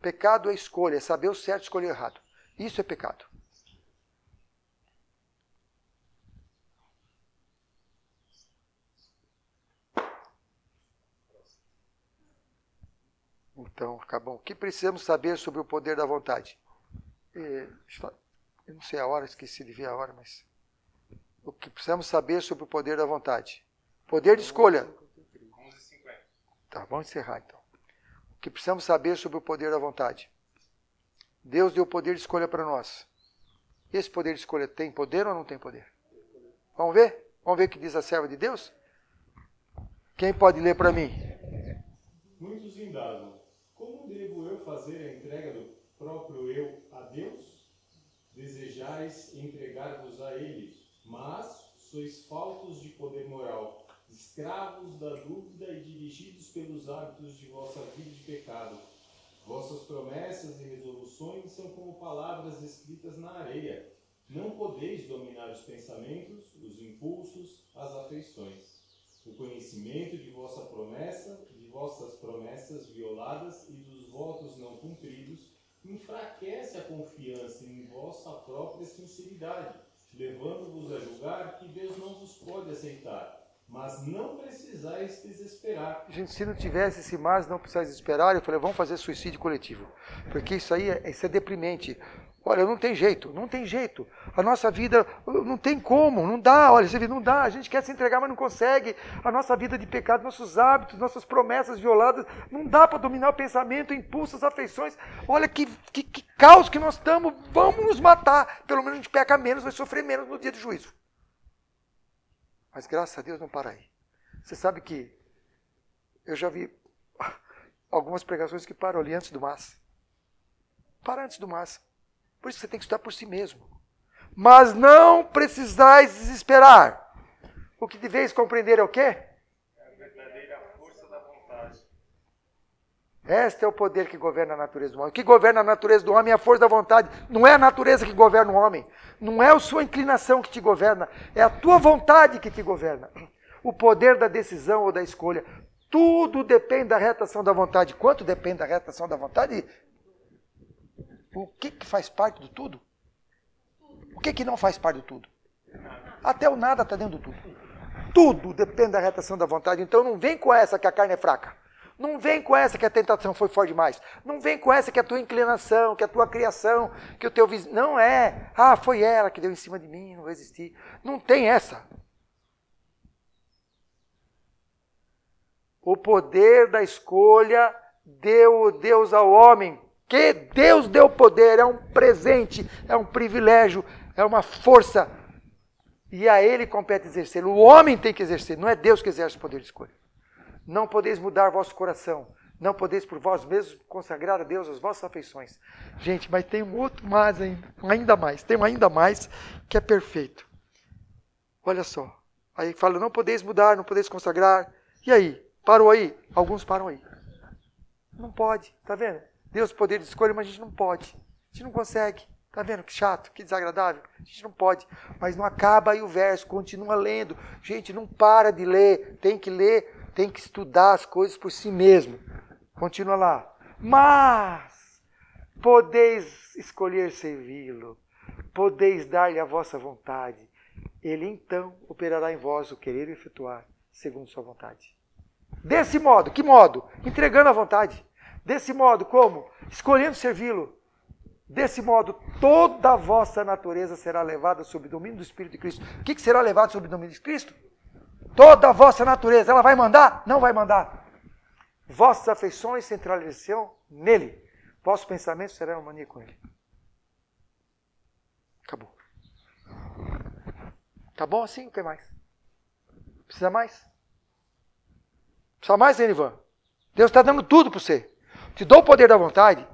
Pecado é escolha, é saber o certo e escolher o errado. Isso é pecado. Então, acabou. O que precisamos saber sobre o poder da vontade? Eu não sei a hora, esqueci de ver a hora, mas... O que precisamos saber sobre o poder da vontade? Poder de escolha. 11h50. Tá, vamos encerrar então. O que precisamos saber sobre o poder da vontade? Deus deu poder de escolha para nós. Esse poder de escolha tem poder ou não tem poder? Vamos ver? Vamos ver o que diz a serva de Deus? Quem pode ler para mim? Muitos indagam: como devo eu fazer a entrega do próprio eu a Deus? Desejais entregar-vos a Ele, mas sois faltos de poder moral, escravos da dúvida e dirigidos pelos hábitos de vossa vida de pecado. Vossas promessas e resoluções são como palavras escritas na areia. Não podeis dominar os pensamentos, os impulsos, as afeições. O conhecimento de vossas promessas violadas e dos votos não cumpridos enfraquece a confiança em vossa própria sinceridade, levando-vos a julgar que Deus não vos pode aceitar. Mas não precisais desesperar. Gente, se não tivesse esse mas, não precisais desesperar, eu falei, vamos fazer suicídio coletivo. Porque isso é deprimente. Olha, não tem jeito. A nossa vida não tem como, não dá. Olha, você vê, não dá. A gente quer se entregar, mas não consegue. A nossa vida de pecado, nossos hábitos, nossas promessas violadas, não dá para dominar o pensamento, impulsos, afeições. Olha que caos que nós estamos. Vamos nos matar. Pelo menos a gente peca menos, vai sofrer menos no dia do juízo. Mas graças a Deus não para aí. Você sabe que eu já vi algumas pregações que param ali antes do mas. Para antes do mas. Por isso você tem que estudar por si mesmo. Mas não precisais desesperar. O que deveis compreender é o quê? É a verdadeira força da vontade. Este é o poder que governa a natureza do homem. O que governa a natureza do homem é a força da vontade. Não é a natureza que governa o homem. Não é a sua inclinação que te governa. É a tua vontade que te governa. O poder da decisão ou da escolha. Tudo depende da reta ação da vontade. Quanto depende da reta ação da vontade? O que faz parte do tudo? O que não faz parte do tudo? Até o nada está dentro do tudo. Tudo depende da reta ação da vontade. Então não vem com essa que a carne é fraca. Não vem com essa que a tentação foi forte demais. Não vem com essa que a tua inclinação, que a tua criação, que o teu vizinho... Não é. Ah, foi ela que deu em cima de mim, não resisti. Não tem essa. O poder da escolha deu Deus ao homem. Que Deus deu poder, é um presente, é um privilégio, é uma força. E a Ele compete exercê-lo. O homem tem que exercer, não é Deus que exerce o poder de escolha. Não podeis mudar vosso coração, Não podeis por vós mesmos consagrar a Deus as vossas afeições. Gente, mas tem um outro mais ainda mais. Tem um ainda mais que é perfeito. Olha só. Aí fala, não podeis mudar, não podeis consagrar. E aí? Parou aí? Alguns param aí. Não pode, tá vendo? Deus tem poder de escolha, mas a gente não pode. A gente não consegue. Tá vendo que chato, que desagradável? A gente não pode. Mas não acaba aí o verso, continua lendo. Gente, não para de ler. Tem que ler, tem que estudar as coisas por si mesmo. Continua lá. Mas podeis escolher servi-lo. Podeis dar-lhe a vossa vontade. Ele então operará em vós o querer e efetuar segundo sua vontade. Desse modo, que modo? Entregando a vontade. Desse modo, como? Escolhendo servi-lo. Desse modo, toda a vossa natureza será levada sob o domínio do Espírito de Cristo. O que será levado sob o domínio de Cristo? Toda a vossa natureza. Ela vai mandar? Não vai mandar. Vossas afeições centralizarão nele. Vossos pensamentos serão em harmonia com ele. Acabou. Tá bom assim? O que mais? Precisa mais? Precisa mais, Enivan? Deus está dando tudo para você. Te dou o poder da vontade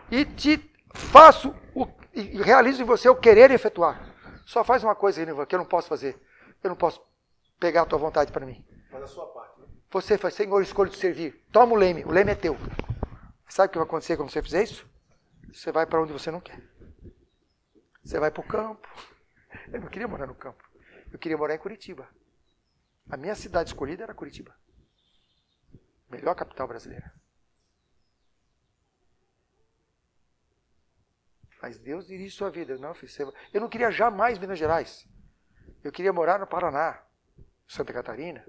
e te faço e realizo em você o querer e efetuar. Só faz uma coisa, Enivan, que eu não posso fazer. Eu não posso pegar a tua vontade para mim. Faz a sua parte. Né? Você faz, Senhor, escolho te servir. Toma o leme é teu. Sabe o que vai acontecer quando você fizer isso? Você vai para onde você não quer. Você vai para o campo. Eu não queria morar no campo. Eu queria morar em Curitiba. A minha cidade escolhida era Curitiba. Melhor capital brasileira. Mas Deus dirige sua vida. Não, filho, eu não queria jamais Minas Gerais. Eu queria morar no Paraná, Santa Catarina.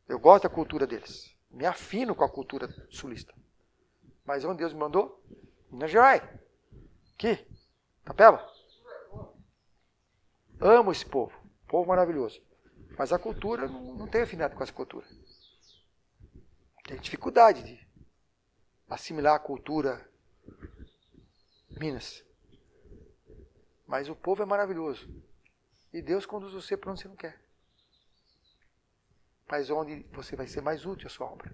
Eu gosto da cultura deles. Me afino com a cultura sulista. Mas onde Deus me mandou? Minas Gerais. Aqui. Tapeba. Amo esse povo. Povo maravilhoso. Mas a cultura, não tenho afinidade com essa cultura. Tenho dificuldade de assimilar a cultura Minas. Mas o povo é maravilhoso. E Deus conduz você para onde você não quer. Mas onde você vai ser mais útil a sua obra.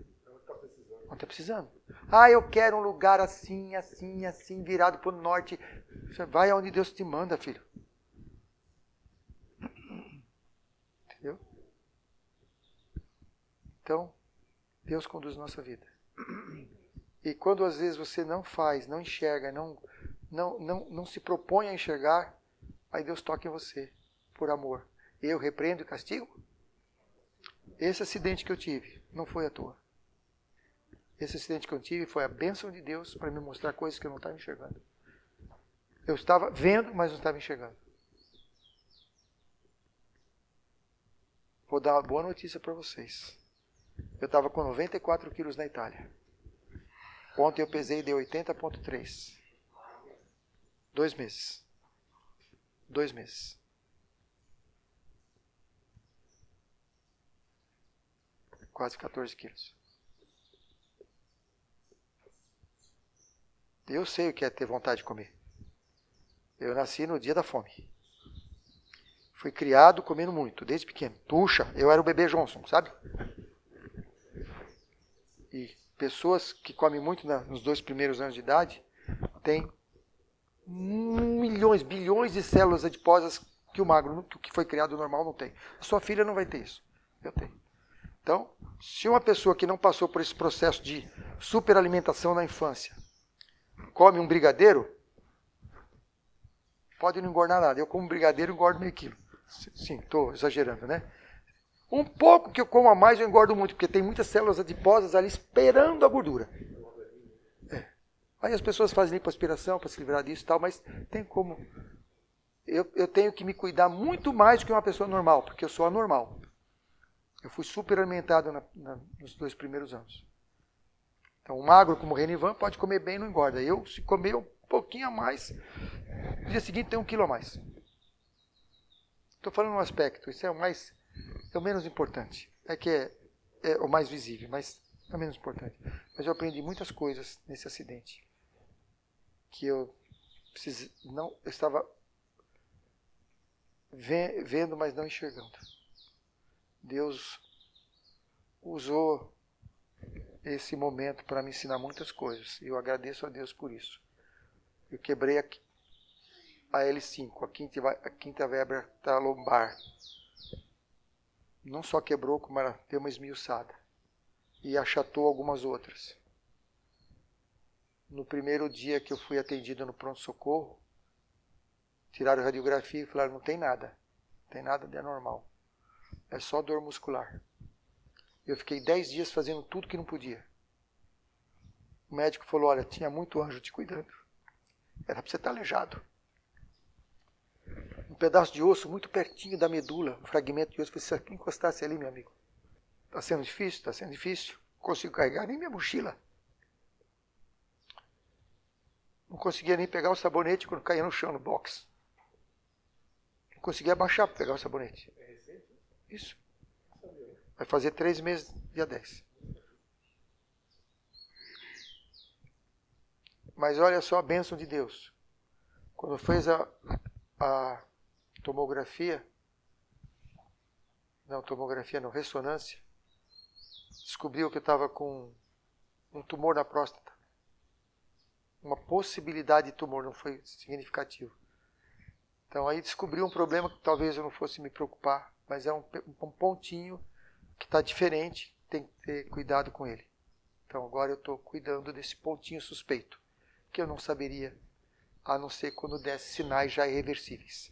Onde está precisando. Ah, eu quero um lugar assim, assim, assim, virado para o norte. Você vai aonde Deus te manda, filho. Entendeu? Então, Deus conduz a nossa vida. E quando às vezes você não faz, não enxerga, não se propõe a enxergar, aí Deus toca em você, por amor. Eu repreendo e castigo? Esse acidente que eu tive não foi à toa. Esse acidente que eu tive foi a bênção de Deus para me mostrar coisas que eu não estava enxergando. Eu estava vendo, mas não estava enxergando. Vou dar uma boa notícia para vocês. Eu estava com 94 quilos na Itália. Ontem eu pesei e dei 80,3. 2 meses. 2 meses. Quase 14 quilos. Eu sei o que é ter vontade de comer. Eu nasci no dia da fome. Fui criado comendo muito, desde pequeno. Puxa, eu era o bebê Johnson, sabe? E pessoas que comem muito nos 2 primeiros anos de idade têm milhões, bilhões de células adiposas que o magro, que foi criado normal, não tem. A sua filha não vai ter isso. Eu tenho. Então, se uma pessoa que não passou por esse processo de superalimentação na infância come um brigadeiro, pode não engordar nada. Eu como brigadeiro engordo meio quilo. Sim, estou exagerando, né? Um pouco que eu como a mais eu engordo muito, porque tem muitas células adiposas ali esperando a gordura. É. Aí as pessoas fazem lipoaspiração para se livrar disso e tal, mas tem como... Eu tenho que me cuidar muito mais do que uma pessoa normal, porque eu sou anormal. Eu fui super alimentado nos 2 primeiros anos. Então, um magro como o Renivan pode comer bem e não engorda. Eu, se comer um pouquinho a mais, no dia seguinte tem 1 quilo a mais. Estou falando um aspecto, isso é o menos importante. É que é o mais visível, mas é o menos importante. Mas eu aprendi muitas coisas nesse acidente. Que eu estava vendo, mas não enxergando. Deus usou esse momento para me ensinar muitas coisas. E eu agradeço a Deus por isso. Eu quebrei a L5, a quinta vértebra da lombar. Não só quebrou, como ela deu uma esmiuçada. E achatou algumas outras. No primeiro dia que eu fui atendido no pronto-socorro, tiraram a radiografia e falaram, não tem nada. Não tem nada de anormal. É só dor muscular. Eu fiquei 10 dias fazendo tudo que não podia. O médico falou, olha, tinha muito anjo te cuidando. Era para você estar aleijado. Um pedaço de osso muito pertinho da medula, um fragmento de osso, se você encostasse ali, meu amigo. Está sendo difícil? Está sendo difícil. Não consigo carregar nem minha mochila. Não conseguia nem pegar o sabonete quando caía no chão, no box. Não conseguia abaixar para pegar o sabonete. Isso. Vai fazer 3 meses, dia 10. Mas olha só a bênção de Deus. Quando fez a tomografia, ressonância, descobriu que eu estava com um tumor na próstata. Uma possibilidade de tumor, não foi significativo. Então aí descobriu um problema que talvez eu não fosse me preocupar, mas é um pontinho que está diferente, tem que ter cuidado com ele. Então agora eu estou cuidando desse pontinho suspeito, que eu não saberia, a não ser quando desse sinais já irreversíveis.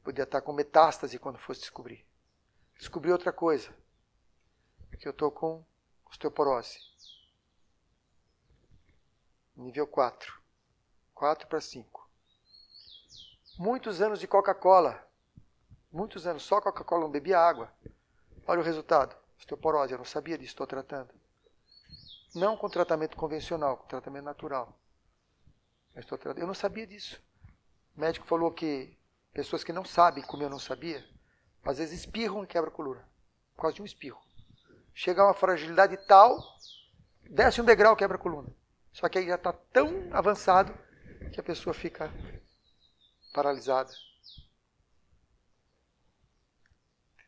Podia estar com metástase quando fosse descobrir. Descobri outra coisa, que eu estou com osteoporose. Nível 4. 4 para 5. Muitos anos de Coca-Cola. Muitos anos só Coca-Cola, não bebia água. Olha o resultado. Osteoporose, eu não sabia disso, estou tratando. Não com tratamento convencional, com tratamento natural. Eu não sabia disso. O médico falou que pessoas que não sabem, como eu não sabia, às vezes espirram e quebram a coluna. Por causa de um espirro. Chega a uma fragilidade tal, desce um degrau e quebra a coluna. Só que aí já está tão avançado que a pessoa fica paralisada.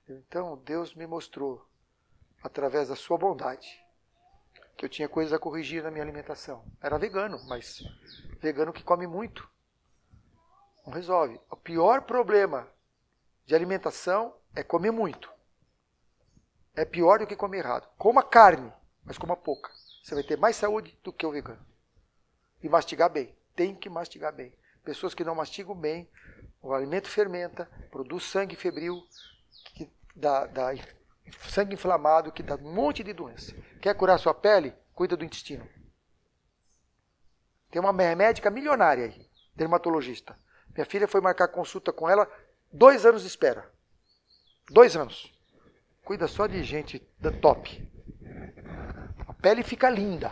Então Deus me mostrou, através da sua bondade, que eu tinha coisas a corrigir na minha alimentação. Era vegano, mas vegano que come muito. Não resolve. O pior problema de alimentação é comer muito. É pior do que comer errado. Coma carne, mas coma pouca. Você vai ter mais saúde do que o vegano. E mastigar bem. Tem que mastigar bem. Pessoas que não mastigam bem, o alimento fermenta, produz sangue febril, que dá sangue inflamado, que dá um monte de doença. Quer curar sua pele? Cuida do intestino. Tem uma médica milionária aí, dermatologista. Minha filha foi marcar consulta com ela, 2 anos de espera. 2 anos. Cuida só de gente da top. A pele fica linda.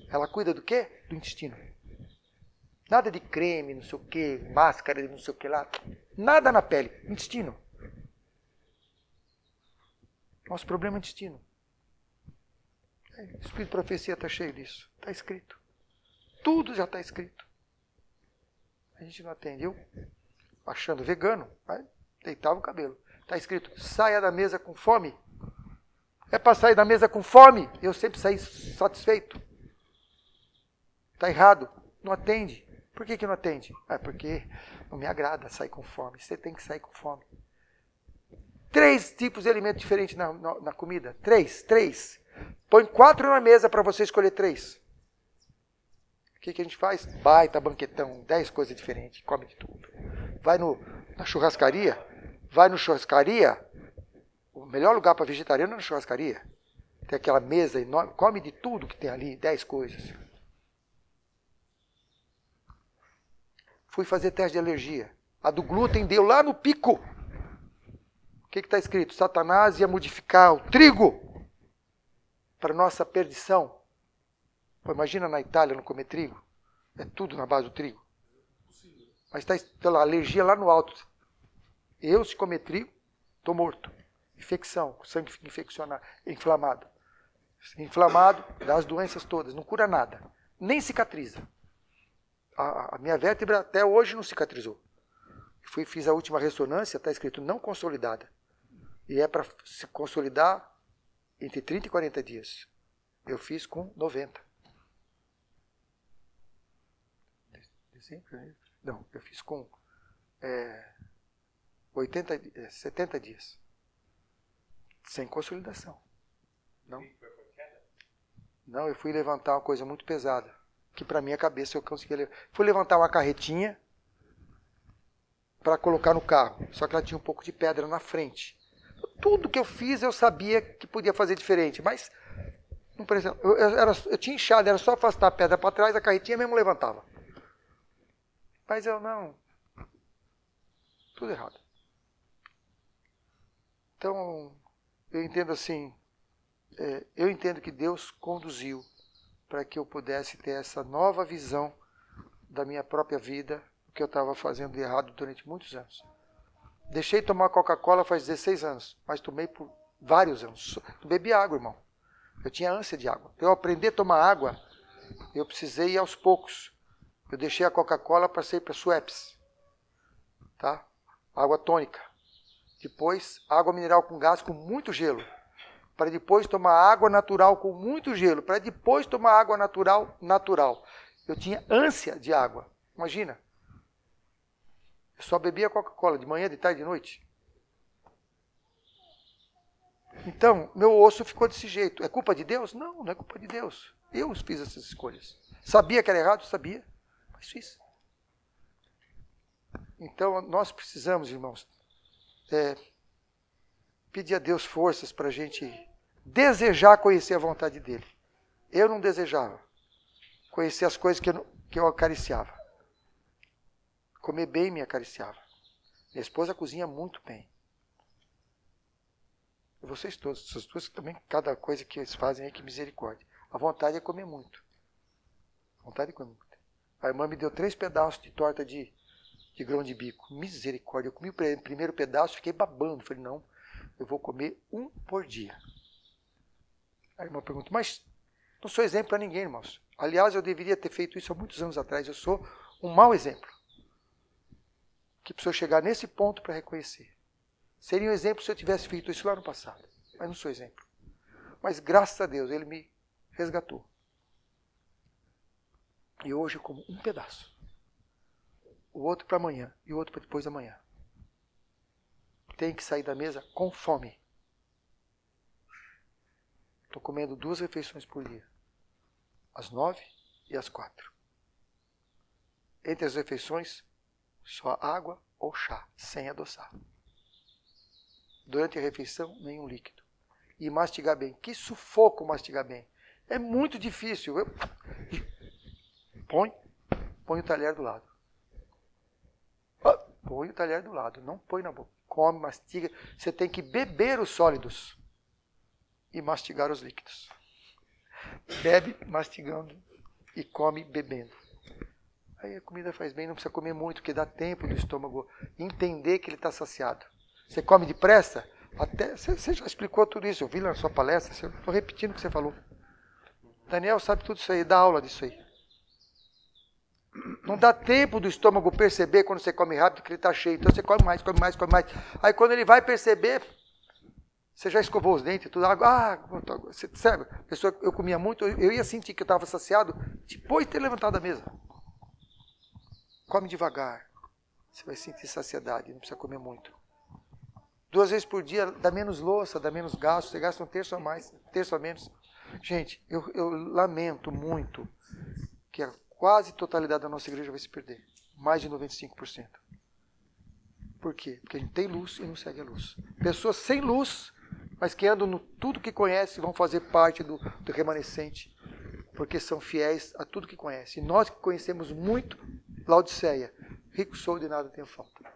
Ela cuida do quê? Do intestino. Nada de creme, não sei o quê, máscara de não sei o que lá. Nada na pele. Intestino. Nosso problema é intestino. O Espírito de Profecia está cheio disso. Está escrito. Tudo já está escrito. A gente não atende. Eu, achando vegano, deitava o cabelo. Está escrito, saia da mesa com fome. É para sair da mesa com fome. Eu sempre saí satisfeito. Está errado. Não atende. Por que não atende? Porque não me agrada sair com fome. Você tem que sair com fome. 3 tipos de alimentos diferentes na comida. 3. Põe 4 na mesa para você escolher 3. O que a gente faz? Baita banquetão, 10 coisas diferentes, come de tudo. Vai na churrascaria, o melhor lugar para vegetariano é na churrascaria. Tem aquela mesa enorme, come de tudo que tem ali, 10 coisas. Fui fazer teste de alergia. A do glúten deu lá no pico. O que está escrito? Satanás ia modificar o trigo para nossa perdição. Pô, imagina na Itália não comer trigo. É tudo na base do trigo. Mas está lá, alergia lá no alto. Eu, se comer trigo, estou morto. Infecção, sangue fica inflamado. Inflamado, dá as doenças todas, não cura nada. Nem cicatriza. A minha vértebra até hoje não cicatrizou. Fiz a última ressonância, está escrito não consolidada. E é para se consolidar entre 30 e 40 dias. Eu fiz com 90. Não, eu fiz com 70 dias. Sem consolidação. Não, eu fui levantar uma coisa muito pesada. Que para minha cabeça eu conseguia levantar. Fui levantar uma carretinha para colocar no carro. Só que ela tinha um pouco de pedra na frente. Tudo que eu fiz eu sabia que podia fazer diferente. Mas, por exemplo, eu tinha inchado, era só afastar a pedra para trás, a carretinha mesmo levantava. Mas eu não. Tudo errado. Então, eu entendo assim. Eu entendo que Deus conduziu para que eu pudesse ter essa nova visão da minha própria vida, o que eu estava fazendo de errado durante muitos anos. Deixei de tomar Coca-Cola faz 16 anos, mas tomei por vários anos. Não bebi água, irmão. Eu tinha ânsia de água. Para eu aprender a tomar água, eu precisei ir aos poucos. Eu deixei a Coca-Cola para sair para Schweppes. Tá? Água tônica. Depois, água mineral com gás com muito gelo. Para depois tomar água natural com muito gelo. Para depois tomar água natural. Eu tinha ânsia de água. Imagina. Eu só bebia Coca-Cola de manhã, de tarde, de noite. Então, meu osso ficou desse jeito. É culpa de Deus? Não, não é culpa de Deus. Eu fiz essas escolhas. Sabia que era errado? Sabia. Mas fiz. Então, nós precisamos, irmãos, pedir a Deus forças para a gente desejar conhecer a vontade dEle. Eu não desejava conhecer as coisas que eu acariciava. Comer bem me acariciava. Minha esposa cozinha muito bem. E vocês todos, essas duas também, cada coisa que eles fazem aí, que misericórdia. A vontade é comer muito. A vontade é comer muito. A irmã me deu 3 pedaços de torta de grão de bico. Misericórdia. Eu comi o primeiro pedaço, fiquei babando. Falei, não, eu vou comer 1 por dia. A irmã pergunta, mas não sou exemplo para ninguém, irmãos. Aliás, eu deveria ter feito isso há muitos anos atrás. Eu sou um mau exemplo. Que preciso chegar nesse ponto para reconhecer. Seria um exemplo se eu tivesse feito isso lá no passado. Mas não sou exemplo. Mas graças a Deus, Ele me resgatou. E hoje eu como 1 pedaço. O outro para amanhã e o outro para depois da manhã. Tem que sair da mesa com fome. Estou comendo 2 refeições por dia. Às 9 e às 4. Entre as refeições, só água ou chá, sem adoçar. Durante a refeição, nenhum líquido. E mastigar bem. Que sufoco mastigar bem. É muito difícil. Põe o talher do lado. Põe o talher do lado. Não põe na boca. Come, mastiga. Você tem que beber os sólidos e mastigar os líquidos. Bebe mastigando e come bebendo. Aí a comida faz bem, não precisa comer muito, porque dá tempo do estômago entender que ele está saciado. Você come depressa? Você já explicou tudo isso, eu vi na sua palestra, estou repetindo o que você falou. Daniel sabe tudo isso aí, dá aula disso aí. Não dá tempo do estômago perceber quando você come rápido que ele está cheio. Então você come mais, come mais, come mais. Aí quando ele vai perceber, você já escovou os dentes, tudo. Você sabe, eu comia muito, eu ia sentir que eu estava saciado depois de ter levantado a mesa. Come devagar. Você vai sentir saciedade, não precisa comer muito. 2 vezes por dia dá menos louça, dá menos gasto, você gasta 1/3 a mais, 1/3 a menos. Gente, eu lamento muito que a quase totalidade da nossa igreja vai se perder. Mais de 95%. Por quê? Porque a gente tem luz e não segue a luz. Pessoas sem luz, mas que andam no tudo que conhecem, vão fazer parte do remanescente, porque são fiéis a tudo que conhecem. E nós que conhecemos muito, Laodiceia, rico sou, de nada tenho falta.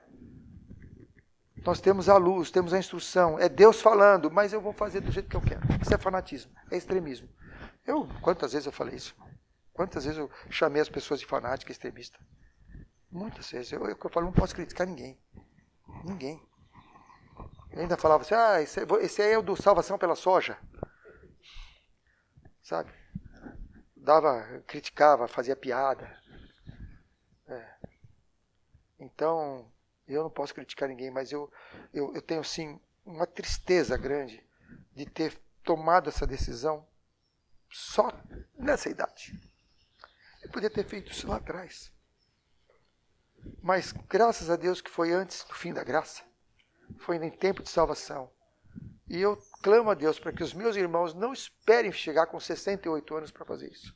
Nós temos a luz, temos a instrução, é Deus falando, mas eu vou fazer do jeito que eu quero. Isso é fanatismo, é extremismo. Quantas vezes eu falei isso? Quantas vezes eu chamei as pessoas de fanática, extremista? Muitas vezes. Eu falo, não posso criticar ninguém. Ninguém. Eu ainda falava assim, esse aí é o do salvação pela soja. Sabe? Criticava, fazia piada. Então, eu não posso criticar ninguém, mas eu tenho, sim, uma tristeza grande de ter tomado essa decisão só nessa idade. Eu podia ter feito isso lá atrás. Mas graças a Deus que foi antes do fim da graça. Foi em tempo de salvação. E eu clamo a Deus para que os meus irmãos não esperem chegar com 68 anos para fazer isso.